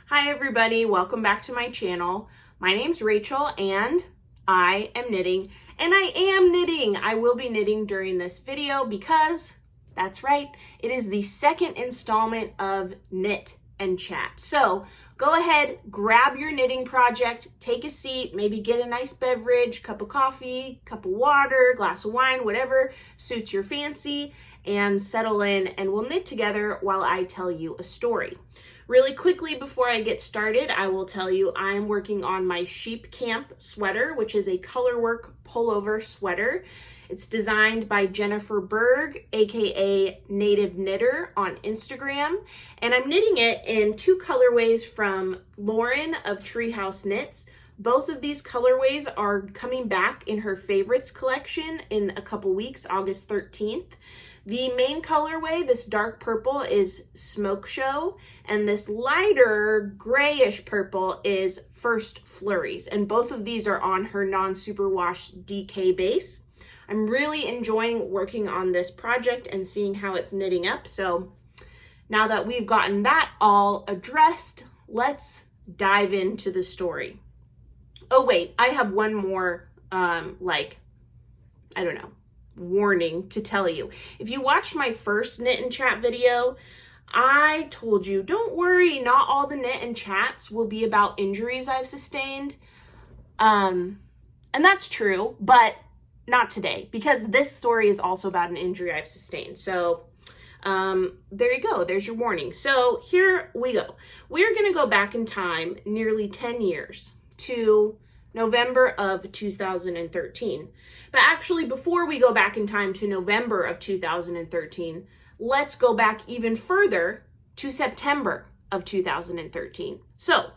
Hi everybody, welcome back to my channel. My name's Rachel and I am knitting, and I am knitting. I will be knitting during this video because that's right, it is the second installment of Knit and Chat. So go ahead, grab your knitting project, take a seat, maybe get a nice beverage, cup of coffee, cup of water, glass of wine, whatever suits your fancy, and settle in, and we'll knit together while I tell you a story. Really quickly before I get started, I will tell you I'm working on my Sheep Camp sweater, which is a colorwork pullover sweater. It's designed by Jennifer Berg, aka Native Knitter on Instagram, and I'm knitting it in two colorways from Lauren of Treehouse Knits. Both of these colorways are coming back in her favorites collection in a couple weeks, August 13th. The main colorway, this dark purple, is Smoke Show, and this lighter grayish purple is First Flurries, and both of these are on her non-superwash DK base. I'm really enjoying working on this project and seeing how it's knitting up, so now that we've gotten that all addressed, let's dive into the story. Oh wait, I have one more, warning to tell you. If you watched my first Knit and Chat video, I told you, don't worry, not all the Knit and Chats will be about injuries I've sustained. And that's true, but not today, because this story is also about an injury I've sustained. So there you go, there's your warning. So here we go. We're gonna go back in time nearly 10 years to November of 2013. But actually, before we go back in time to November of 2013, let's go back even further to September of 2013. So,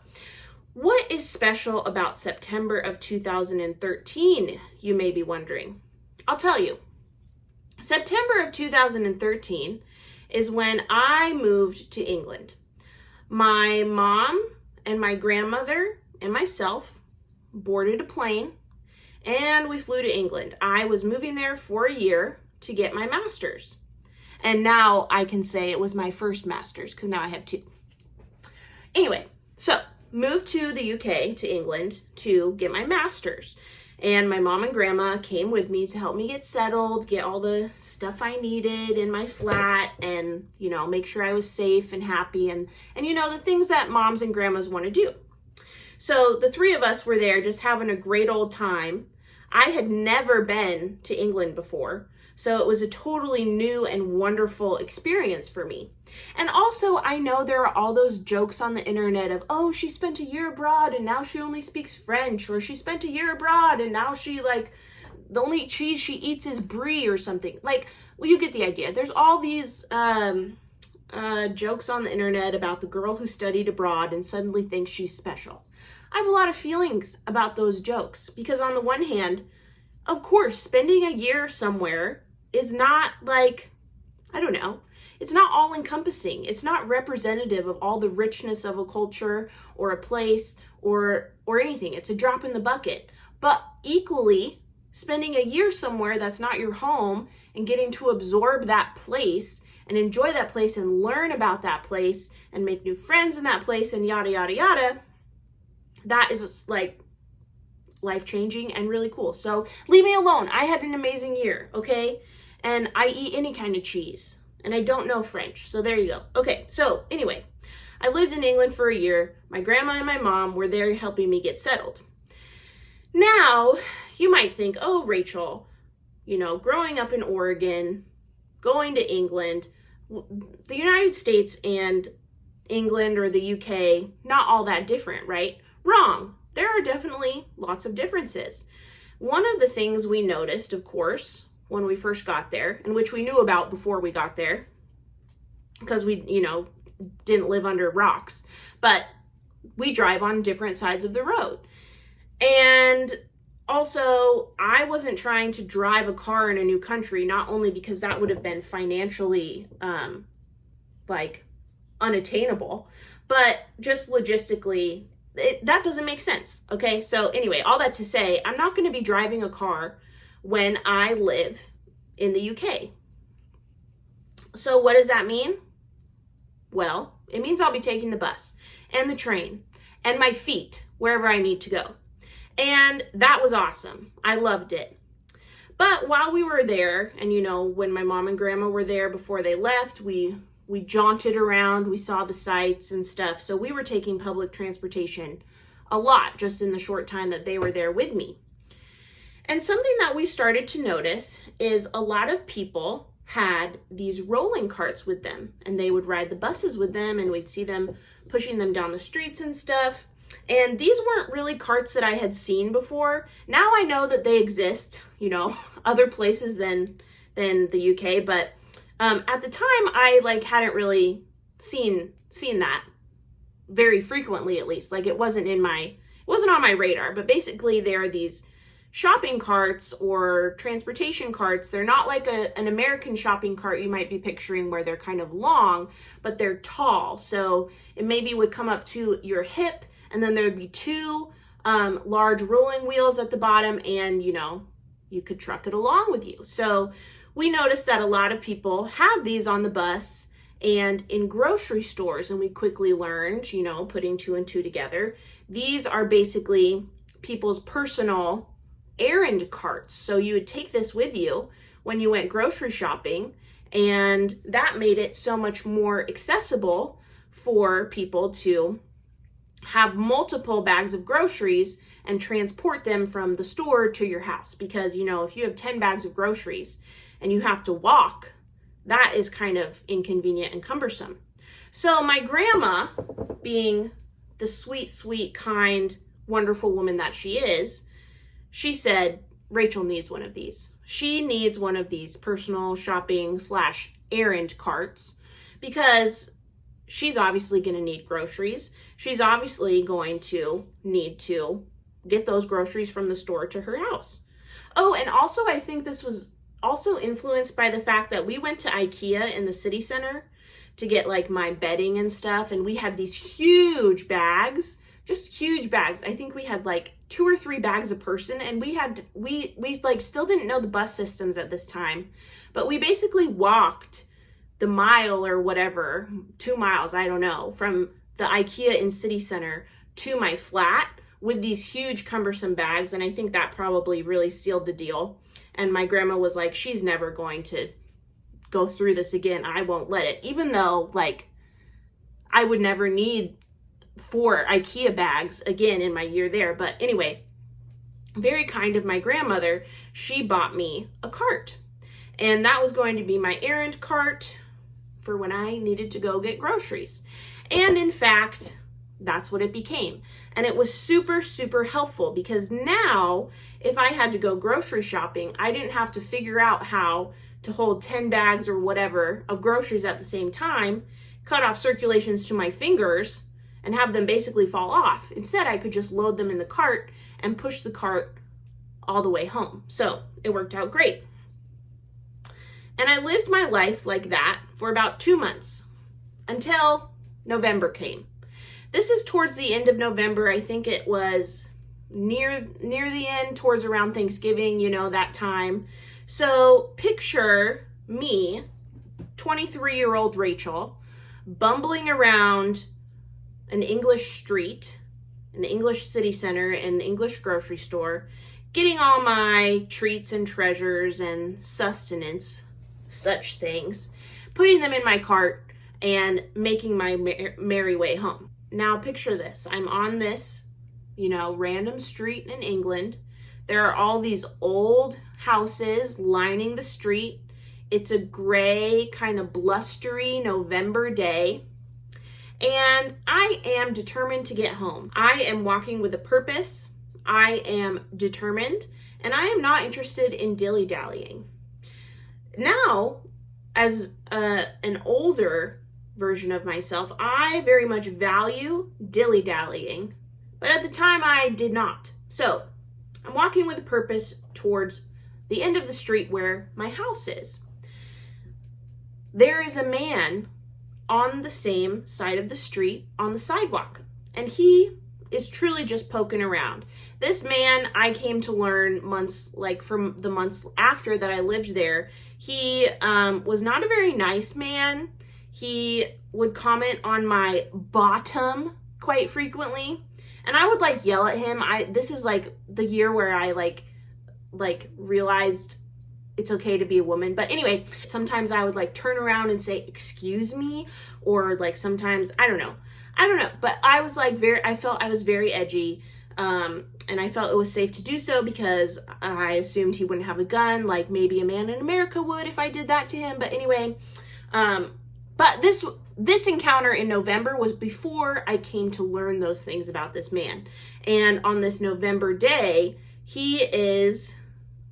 what is special about September of 2013, you may be wondering? I'll tell you. September of 2013 is when I moved to England. My mom and my grandmother and myself boarded a plane and we flew to England. I was moving there for a year to get my master's. And now I can say it was my first master's because now I have two. Anyway, so moved to the UK, to England, to get my master's. And my mom and grandma came with me to help me get settled, get all the stuff I needed in my flat, and, you know, make sure I was safe and happy and you know, the things that moms and grandmas want to do. So the three of us were there just having a great old time. I had never been to England before, so it was a totally new and wonderful experience for me. And also, I know there are all those jokes on the internet of, oh, she spent a year abroad and now she only speaks French, or she spent a year abroad and now she, like, the only cheese she eats is brie or something. Like, well, you get the idea. There's all these jokes on the internet about the girl who studied abroad and suddenly thinks she's special. I have a lot of feelings about those jokes because on the one hand, of course, spending a year somewhere is not like, I don't know, it's not all encompassing. It's not representative of all the richness of a culture or a place or anything. It's a drop in the bucket. But equally, spending a year somewhere that's not your home and getting to absorb that place and enjoy that place and learn about that place and make new friends in that place and yada, yada, yada, that is like life-changing and really cool. So leave me alone. I had an amazing year, okay? And I eat any kind of cheese and I don't know French. So there you go. Okay, so anyway, I lived in England for a year. My grandma and my mom were there helping me get settled. Now, you might think, oh, Rachel, you know, growing up in Oregon, going to England, the United States and England or the UK, not all that different, right? Wrong. There are definitely lots of differences. One of the things we noticed, of course, when we first got there, and which we knew about before we got there, because we, you know, didn't live under rocks, but we drive on different sides of the road. And also, I wasn't trying to drive a car in a new country, not only because that would have been financially, unattainable, but just logistically, that doesn't make sense, okay? So anyway, all that to say, I'm not going to be driving a car when I live in the UK. So what does that mean? Well, it means I'll be taking the bus and the train and my feet wherever I need to go. And that was awesome. I loved it. But while we were there, and when my mom and grandma were there before they left, we jaunted around, we saw the sights and stuff. So we were taking public transportation a lot just in the short time that they were there with me. And something that we started to notice is a lot of people had these rolling carts with them, and they would ride the buses with them, and we'd see them pushing them down the streets and stuff. And these weren't really carts that I had seen before. Now I know that they exist, other places than the UK, but at the time I hadn't really seen that very frequently, at least. It wasn't on my radar. But basically there are these shopping carts or transportation carts. They're not like an American shopping cart you might be picturing, where they're kind of long, but they're tall. So it maybe would come up to your hip, and then there'd be two large rolling wheels at the bottom, and you could truck it along with you. So we noticed that a lot of people had these on the bus and in grocery stores, and we quickly learned, putting two and two together, these are basically people's personal errand carts. So you would take this with you when you went grocery shopping, and that made it so much more accessible for people to have multiple bags of groceries and transport them from the store to your house. Because, if you have 10 bags of groceries and you have to walk, that is kind of inconvenient and cumbersome. So my grandma, being the sweet, sweet, kind, wonderful woman that she is, she said, Rachel needs one of these. She needs one of these personal shopping / errand carts, because she's obviously going to need groceries. She's obviously going to need to get those groceries from the store to her house. Oh, and also I think this was also influenced by the fact that we went to IKEA in the city center to get my bedding and stuff, and we had these huge bags, just huge bags. I think we had 2 or 3 bags a person, and we still didn't know the bus systems at this time, but we basically walked the mile or whatever, 2 miles, I don't know, from the IKEA in city center to my flat with these huge cumbersome bags. And I think that probably really sealed the deal. And my grandma was like, she's never going to go through this again. I won't let it. Even though I would never need 4 IKEA bags again in my year there. But anyway, very kind of my grandmother, she bought me a cart. And that was going to be my errand cart for when I needed to go get groceries. And in fact, that's what it became. And it was super, super helpful, because now if I had to go grocery shopping, I didn't have to figure out how to hold 10 bags or whatever of groceries at the same time, cut off circulations to my fingers, and have them basically fall off. Instead, I could just load them in the cart and push the cart all the way home. So it worked out great. And I lived my life like that for about 2 months until November came. This is towards the end of November. I think it was near the end, towards around Thanksgiving, that time. So picture me, 23-year-old Rachel, bumbling around an English street, an English city center, an English grocery store, getting all my treats and treasures and sustenance, such things, putting them in my cart and making my merry way home. Now picture this. I'm on this, random street in England. There are all these old houses lining the street. It's a gray, kind of blustery November day. And I am determined to get home. I am walking with a purpose. I am determined, and I am not interested in dilly-dallying. Now, as an older version of myself, I very much value dilly-dallying, but at the time I did not. So I'm walking with a purpose towards the end of the street where my house is. There is a man on the same side of the street on the sidewalk, and he is truly just poking around. This man, I came to learn from the months after that I lived there, he was not a very nice man. He would comment on my bottom quite frequently. And I would like yell at him. This is like the year where I like realized it's okay to be a woman. But anyway, sometimes I would like turn around and say, "Excuse me," or like sometimes, I don't know. But I was like I felt I was very edgy. And I felt it was safe to do so because I assumed he wouldn't have a gun, like maybe a man in America would if I did that to him. But anyway, but this encounter in November was before I came to learn those things about this man. And on this November day, he is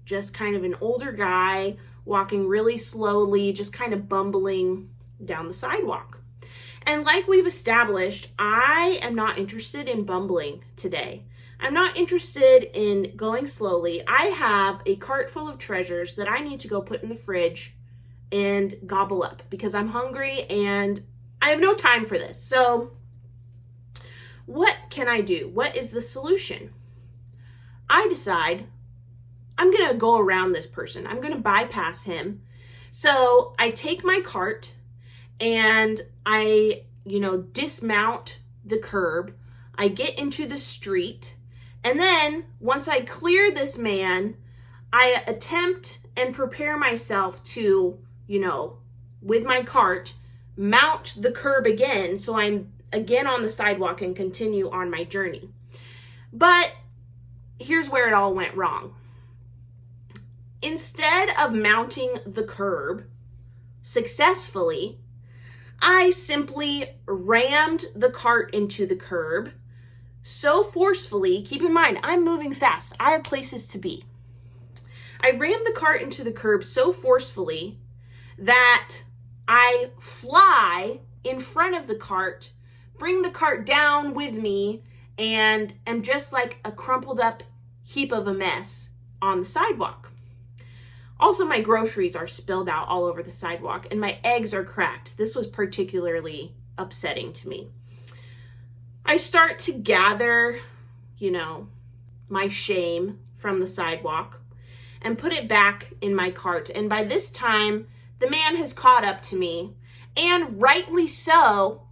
just kind of an older guy walking really slowly, just kind of bumbling down the sidewalk. And like we've established, I am not interested in bumbling today. I'm not interested in going slowly. I have a cart full of treasures that I need to go put in the fridge and gobble up because I'm hungry and I have no time for this. So what can I do? What is the solution? I decide I'm going to go around this person. I'm going to bypass him. So I take my cart and I, dismount the curb. I get into the street. And then once I clear this man, I attempt and prepare myself to, with my cart, mount the curb again. So I'm again on the sidewalk and continue on my journey. But here's where it all went wrong. Instead of mounting the curb successfully, I simply rammed the cart into the curb so forcefully. Keep in mind, I'm moving fast. I have places to be. I rammed the cart into the curb so forcefully that I fly in front of the cart, bring the cart down with me, and am just like a crumpled up heap of a mess on the sidewalk. Also, my groceries are spilled out all over the sidewalk and my eggs are cracked. This was particularly upsetting to me. I start to gather, my shame from the sidewalk and put it back in my cart. And by this time, the man has caught up to me, and rightly so.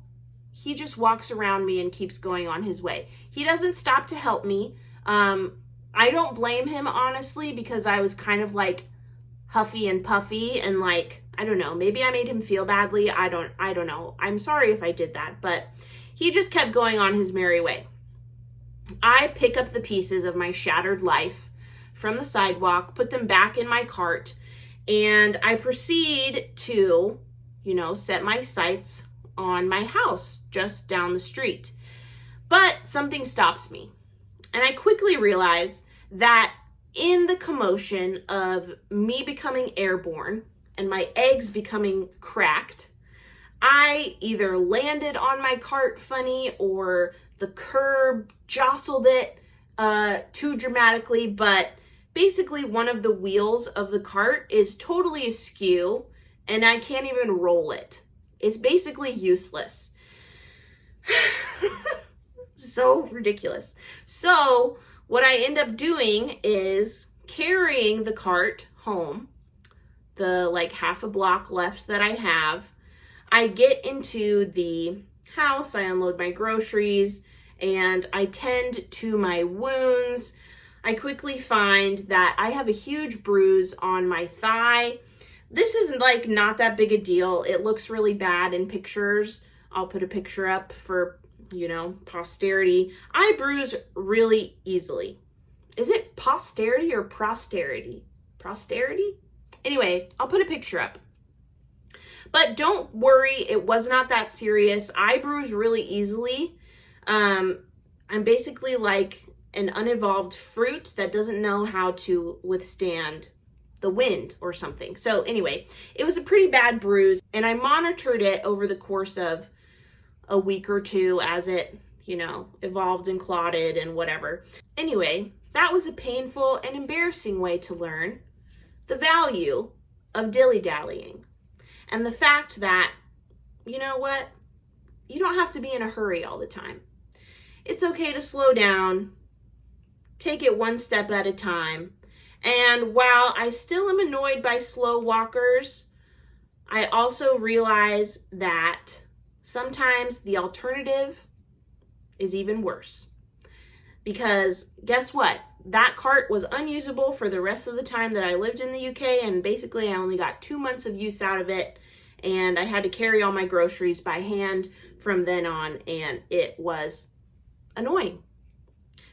He just walks around me and keeps going on his way. He doesn't stop to help me. I don't blame him, honestly, because I was kind of like huffy and puffy and like, I don't know, maybe I made him feel badly. I don't know. I'm sorry if I did that, but he just kept going on his merry way. I pick up the pieces of my shattered life from the sidewalk, put them back in my cart, and I proceed to, set my sights on my house just down the street. But something stops me. And I quickly realize that in the commotion of me becoming airborne and my eggs becoming cracked, I either landed on my cart funny or the curb jostled it too dramatically, but basically one of the wheels of the cart is totally askew and I can't even roll it. It's basically useless. So ridiculous. So what I end up doing is carrying the cart home, the like half a block left that I have. I get into the house, I unload my groceries, and I tend to my wounds. I quickly find that I have a huge bruise on my thigh. This is like not that big a deal. It looks really bad in pictures. I'll put a picture up for, posterity. I bruise really easily. Is it posterity or prosterity? Prosterity? Anyway, I'll put a picture up. But don't worry, it was not that serious. I bruise really easily. I'm basically like an unevolved fruit that doesn't know how to withstand the wind or something. So anyway, it was a pretty bad bruise, and I monitored it over the course of a week or two as it, evolved and clotted and whatever. Anyway, that was a painful and embarrassing way to learn the value of dilly-dallying. And the fact that, you know what? You don't have to be in a hurry all the time. It's okay to slow down, take it one step at a time. And while I still am annoyed by slow walkers, I also realize that sometimes the alternative is even worse. Because guess what? That cart was unusable for the rest of the time that I lived in the UK, and basically I only got 2 months of use out of it, and I had to carry all my groceries by hand from then on, and it was annoying.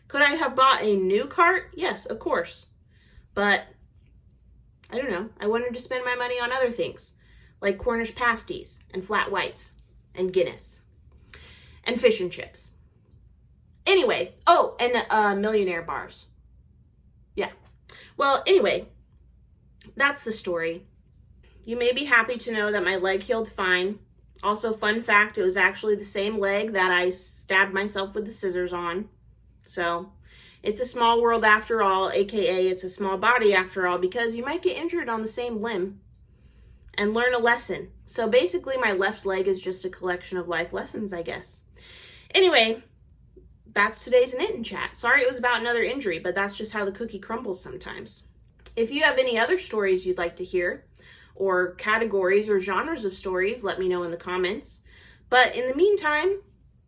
Could I have bought a new cart? Yes, of course. But I don't know. I wanted to spend my money on other things, like Cornish pasties and flat whites and Guinness and fish and chips. Anyway, oh, and millionaire bars. Yeah. Well, anyway, that's the story. You may be happy to know that my leg healed fine. Also, fun fact, it was actually the same leg that I stabbed myself with the scissors on. So, it's a small world after all, aka it's a small body after all, because you might get injured on the same limb and learn a lesson. So basically, my left leg is just a collection of life lessons, I guess. Anyway, that's today's Knit Chat. Sorry it was about another injury, but that's just how the cookie crumbles sometimes. If you have any other stories you'd like to hear, or categories or genres of stories, let me know in the comments. But in the meantime,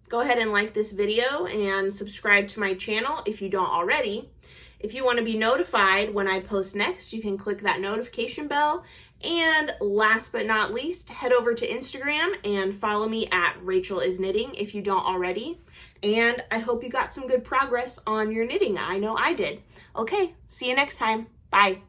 go ahead and like this video and subscribe to my channel if you don't already. If you want to be notified when I post next, you can click that notification bell. And last but not least, head over to Instagram and follow me at Rachel is Knitting if you don't already. And I hope you got some good progress on your knitting. I know I did. Okay, see you next time. Bye.